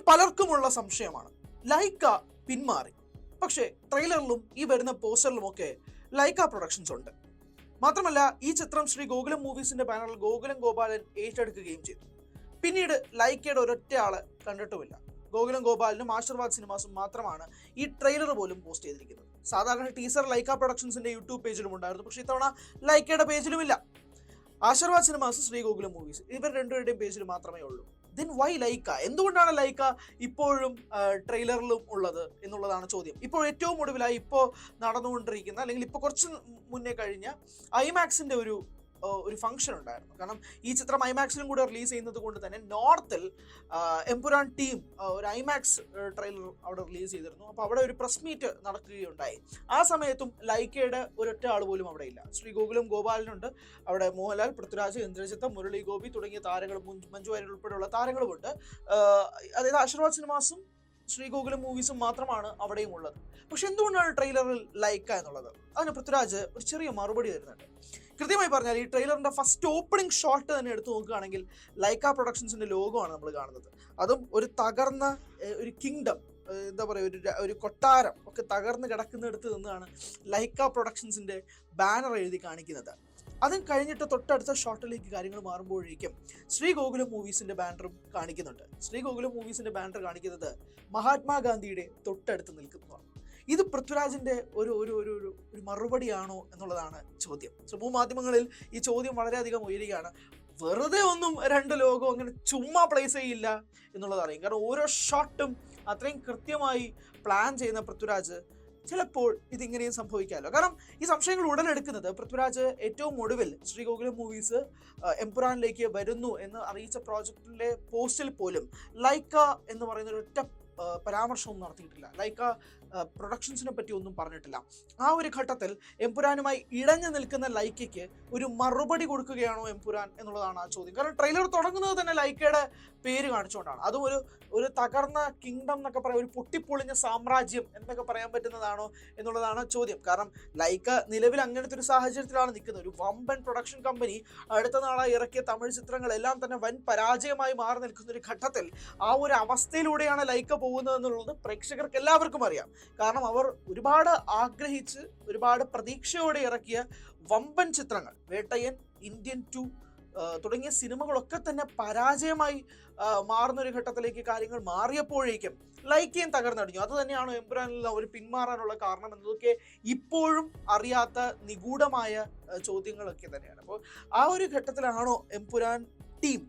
പലർക്കുമുള്ള സംശയമാണ്. ലൈക്ക പിന്മാറി, പക്ഷേ ട്രെയിലറിലും ഈ വരുന്ന പോസ്റ്ററിലുമൊക്കെ ലൈക്ക പ്രൊഡക്ഷൻസ് ഉണ്ട്. മാത്രമല്ല ഈ ചിത്രം ശ്രീ ഗോകുലം മൂവീസിന്റെ ബാനറിൽ ഗോകുലം ഗോപാലൻ ഏറ്റെടുക്കുകയും ചെയ്തു. പിന്നീട് ലൈക്കയുടെ ഒരൊറ്റ ആള് കണ്ടിട്ടുമില്ല. ഗോകുലം ഗോപാലനും ആശീർവാദ് സിനിമാസും മാത്രമാണ് ഈ ട്രെയിലർ പോലും പോസ്റ്റ് ചെയ്തിരിക്കുന്നത്. സാധാരണ ടീസർ ലൈക്ക പ്രൊഡക്ഷൻസിന്റെ യൂട്യൂബ് പേജിലും ഉണ്ടായിരുന്നു, പക്ഷേ ഇത്തവണ ലൈക്കയുടെ പേജിലുമില്ല. ആശീർവാദ് സിനിമാസ്, ശ്രീ ഗോകുലം മൂവീസ് ഇവർ രണ്ടുപേരുടെയും പേജിൽ മാത്രമേ ഉള്ളൂ. Then why Lyca? എന്തുകൊണ്ടാണ് ലൈക്ക ഇപ്പോഴും ട്രെയിലറിലും ഉള്ളത് എന്നുള്ളതാണ് ചോദ്യം. ഇപ്പോൾ ഏറ്റവും ഒടുവിലായി ഇപ്പോൾ നടന്നുകൊണ്ടിരിക്കുന്ന, അല്ലെങ്കിൽ ഇപ്പോൾ കുറച്ച് മുന്നേ കഴിഞ്ഞ ഐമാക്സിന്റെ ഒരു ഫംഗ്ഷൻ ഉണ്ടായിരുന്നു. കാരണം ഈ ചിത്രം ഐമാക്സിലും കൂടെ റിലീസ് ചെയ്യുന്നത് കൊണ്ട് തന്നെ നോർത്തിൽ എംപുരാൻ ടീം ഒരു ഐമാക്സ് ട്രെയിലർ അവിടെ റിലീസ് ചെയ്തിരുന്നു. അപ്പോൾ അവിടെ ഒരു പ്രസ് മീറ്റ് നടക്കുകയുണ്ടായി. ആ സമയത്തും ലൈക്കയുടെ ഒരൊറ്റ ആൾ പോലും അവിടെ ഇല്ല. ശ്രീ ഗോകുലം ഗോപാലനുണ്ട്, അവിടെ മോഹൻലാൽ, പൃഥ്വിരാജ്, ഇന്ദ്രജിത്ത്, മുരളി ഗോപി തുടങ്ങിയ താരങ്ങളും, മഞ്ജു വാര്യർ ഉൾപ്പെടെയുള്ള താരങ്ങളുമുണ്ട്. അതായത് ആശീർവാദ് സിനിമാസും ശ്രീ ഗോകുലം മൂവീസും മാത്രമാണ് അവിടെയും ഉള്ളത്. പക്ഷെ എന്തുകൊണ്ടാണ് ട്രെയിലറിൽ ലൈക്ക എന്നുള്ളത്? അതിന് പൃഥ്വിരാജ് ഒരു ചെറിയ മറുപടി തരുന്നുണ്ട്. കൃത്യമായി പറഞ്ഞാൽ ഈ ട്രെയിലറിന്റെ ഫസ്റ്റ് ഓപ്പണിംഗ് ഷോട്ട് തന്നെ എടുത്തു നോക്കുകയാണെങ്കിൽ ലൈക്ക പ്രൊഡക്ഷൻസിന്റെ ലോഗോ ആണ് നമ്മൾ കാണുന്നത്. അതും ഒരു തകർന്ന ഒരു കിങ്ഡം, എന്താ പറയുക, ഒരു കൊട്ടാരം ഒക്കെ തകർന്ന് കിടക്കുന്നിടത്ത് നിന്നാണ് ലൈക്ക പ്രൊഡക്ഷൻസിന്റെ ബാനർ എഴുതി കാണിക്കുന്നത്. അതും കഴിഞ്ഞിട്ട് തൊട്ടടുത്ത ഷോട്ടിലേക്ക് കാര്യങ്ങൾ മാറുമ്പോഴേക്കും ശ്രീ ഗോകുലം മൂവീസിന്റെ ബാനറും കാണിക്കുന്നുണ്ട്. ശ്രീ ഗോകുലം മൂവീസിന്റെ ബാനർ കാണിക്കുന്നത് മഹാത്മാഗാന്ധിയുടെ തൊട്ടടുത്ത് നിൽക്കുന്നതാണ്. ഇത് പൃഥ്വിരാജിന്റെ ഒരു ഒരു ഒരു ഒരു മറുപടിയാണോ എന്നുള്ളതാണ് ചോദ്യം. സമൂഹ മാധ്യമങ്ങളിൽ ഈ ചോദ്യം വളരെയധികം ഉയരുകയാണ്. വെറുതെ ഒന്നും രണ്ട് ലോഗോ അങ്ങനെ ചുമ്മാ പ്ലേസ് ചെയ്യില്ല എന്നുള്ളത് അറിയാം. കാരണം ഓരോ ഷോട്ടും അത്രയും കൃത്യമായി പ്ലാൻ ചെയ്യുന്ന പൃഥ്വിരാജ് ചിലപ്പോൾ ഇതിങ്ങനെയും സംഭവിക്കാമല്ലോ. കാരണം ഈ സംശയങ്ങൾ ഉടലെടുക്കുന്നത് പൃഥ്വിരാജ് ഏറ്റവും ഒടുവിൽ ശ്രീ ഗോകുലം മൂവീസ് എംപുരാനിലേക്ക് വരുന്നു എന്ന് അറിയിച്ച പ്രോജക്റ്റിലെ പോസ്റ്റിൽ പോലും ലൈക്ക എന്ന് പറയുന്ന ഒരു ഒറ്റ പരാമർശവും നടത്തിയിട്ടില്ല. ലൈക്ക പ്രൊഡക്ഷൻസിനെ പറ്റി ഒന്നും പറഞ്ഞിട്ടില്ല. ആ ഒരു ഘട്ടത്തിൽ എംപുരാനുമായി ഇഴഞ്ഞു നിൽക്കുന്ന ലൈക്കയ്ക്ക് ഒരു മറുപടി കൊടുക്കുകയാണോ എംപുരാൻ എന്നുള്ളതാണ് ആ ചോദ്യം. കാരണം ട്രെയിലർ തുടങ്ങുന്നത് തന്നെ ലൈക്കയുടെ പേര് കാണിച്ചുകൊണ്ടാണ്. അതും ഒരു തകർന്ന കിങ്ഡം എന്നൊക്കെ പറയാം, ഒരു പൊട്ടിപ്പൊളിഞ്ഞ സാമ്രാജ്യം എന്നൊക്കെ പറയാൻ പറ്റുന്നതാണോ എന്നുള്ളതാണ് ചോദ്യം. കാരണം ലൈക്ക നിലവിൽ അങ്ങനത്തെ ഒരു സാഹചര്യത്തിലാണ് നിൽക്കുന്നത്. ഒരു വമ്പൻ പ്രൊഡക്ഷൻ കമ്പനി അടുത്ത നാളായി ഇറക്കിയ തമിഴ് ചിത്രങ്ങളെല്ലാം തന്നെ വൻ പരാജയമായി മാറി നിൽക്കുന്ന ഒരു ഘട്ടത്തിൽ ആ ഒരു അവസ്ഥയിലൂടെയാണ് ലൈക്ക പോകുന്നത് എന്നുള്ളത് പ്രേക്ഷകർക്ക് എല്ലാവർക്കും അറിയാം. കാരണം അവർ ഒരുപാട് ആഗ്രഹിച്ച് ഒരുപാട് പ്രതീക്ഷയോടെ ഇറക്കിയ വമ്പൻ ചിത്രങ്ങൾ, വേട്ടയൻ, ഇന്ത്യൻ 2 തുടങ്ങിയ സിനിമകളൊക്കെ തന്നെ പരാജയമായി മാറുന്നൊരു ഘട്ടത്തിലേക്ക് കാര്യങ്ങൾ മാറിയപ്പോഴേക്കും ലൈക്കയും തകർന്നടിഞ്ഞു. അത് തന്നെയാണ് എംപുരാനിൽ ഒരു പിന്മാറാനുള്ള കാരണം എന്നതൊക്കെ ഇപ്പോഴും അറിയാത്ത നിഗൂഢമായ ചോദ്യങ്ങളൊക്കെ തന്നെയാണ്. അപ്പോൾ ആ ഒരു ഘട്ടത്തിലാണോ എംപുരാൻ ടീം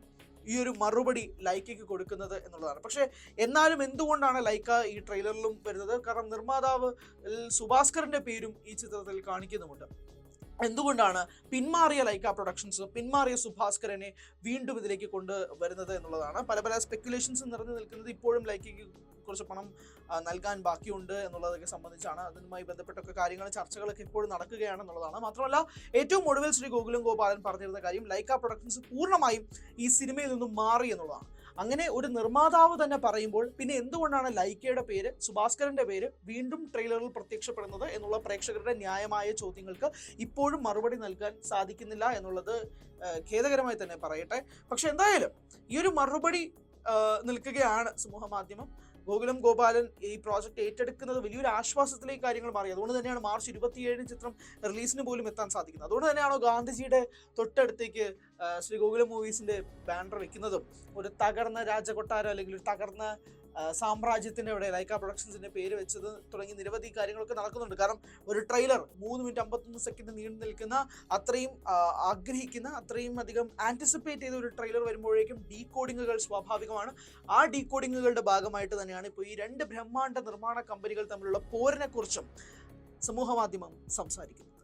ഈ ഒരു മറുപടി ലൈക്കയ്ക്ക് കൊടുക്കുന്നത് എന്നുള്ളതാണ്. പക്ഷേ എന്നാലും എന്തുകൊണ്ടാണ് ലൈക്ക ഈ ട്രെയിലറിലും വരുന്നത്? കാരണം നിർമ്മാതാവ് സുഭാസ്കറിന്റെ പേരും ഈ ചിത്രത്തിൽ കാണിക്കുന്നുമുണ്ട്. എന്തുകൊണ്ടാണ് പിന്മാറിയ ലൈക്ക പ്രൊഡക്ഷൻസ്, പിന്മാറിയ സുഭാസ്കരനെ വീണ്ടും ഇതിലേക്ക് കൊണ്ടുവരുന്നത് എന്നുള്ളതാണ്. പല സ്പെക്കുലേഷൻസ് നിറഞ്ഞു നിൽക്കുന്നത് ഇപ്പോഴും ലൈക്കയ്ക്ക് കുറച്ച് പണം നൽകാൻ ബാക്കിയുണ്ട് എന്നുള്ളതൊക്കെ സംബന്ധിച്ചാണ്. അതുമായി ബന്ധപ്പെട്ടൊക്കെ കാര്യങ്ങൾ, ചർച്ചകളൊക്കെ ഇപ്പോഴും നടക്കുകയാണെന്നുള്ളതാണ്. മാത്രമല്ല ഏറ്റവും ഒടുവിൽ ശ്രീ ഗോകുലം ഗോപാലൻ പറഞ്ഞിരുന്ന കാര്യം ലൈക്ക പ്രൊഡക്ഷൻസ് പൂർണ്ണമായും ഈ സിനിമയിൽ നിന്നും മാറി എന്നുള്ളതാണ്. അങ്ങനെ ഒരു നിർമ്മാതാവ് തന്നെ പറയുമ്പോൾ പിന്നെ എന്തുകൊണ്ടാണ് ലൈക്കയുടെ പേര്, സുഭാസ്കരന്റെ പേര് വീണ്ടും ട്രെയിലറിൽ പ്രത്യക്ഷപ്പെടുന്നത് എന്നുള്ള പ്രേക്ഷകരുടെ ന്യായമായ ചോദ്യങ്ങൾക്ക് ഇപ്പോഴും മറുപടി നൽകാൻ സാധിക്കുന്നില്ല എന്നുള്ളത് ഖേദകരമായി തന്നെ പറയട്ടെ. പക്ഷെ എന്തായാലും ഈ ഒരു മറുപടി നിൽക്കുകയാണ് സമൂഹ മാധ്യമം. ഗോകുലം ഗോപാലൻ ഈ പ്രോജക്റ്റ് ഏറ്റെടുക്കുന്നത് വലിയൊരു ആശ്വാസത്തിലേക്ക് കാര്യങ്ങൾ മാറി. അതുകൊണ്ട് തന്നെയാണ് മാർച്ച് 27 ചിത്രം റിലീസിന് പോലും എത്താൻ സാധിക്കുന്നത്. അതുകൊണ്ട് തന്നെയാണോ ഗാന്ധിജിയുടെ തൊട്ടടുത്തേക്ക് ശ്രീ ഗോകുലം മൂവീസിന്റെ ബാനർ വെക്കുന്നതും ഒരു തകർന്ന രാജകൊട്ടാരം അല്ലെങ്കിൽ ഒരു തകർന്ന സാമ്രാജ്യത്തിന്റെ അവിടെ ലൈക്ക പ്രൊഡക്ഷൻസിന്റെ പേര് വെച്ചത് തുടങ്ങി നിരവധി കാര്യങ്ങളൊക്കെ നടക്കുന്നുണ്ട്. കാരണം ഒരു ട്രെയിലർ 3 മിനിറ്റ് 51 സെക്കൻഡ് നീണ്ടു നിൽക്കുന്ന, അത്രയും ആഗ്രഹിക്കുന്ന, അത്രയും അധികം ആന്റിസിപ്പേറ്റ് ചെയ്ത ഒരു ട്രെയിലർ വരുമ്പോഴേക്കും ഡീകോഡിങ്ങുകൾ സ്വാഭാവികമാണ്. ആ ഡീകോഡിങ്ങുകളുടെ ഭാഗമായിട്ട് തന്നെയാണ് ഇപ്പോൾ ഈ 2 ബ്രഹ്മാണ്ഡ നിർമ്മാണ കമ്പനികൾ തമ്മിലുള്ള പോരിനെ കുറിച്ചും സമൂഹ മാധ്യമം സംസാരിക്കുന്നത്.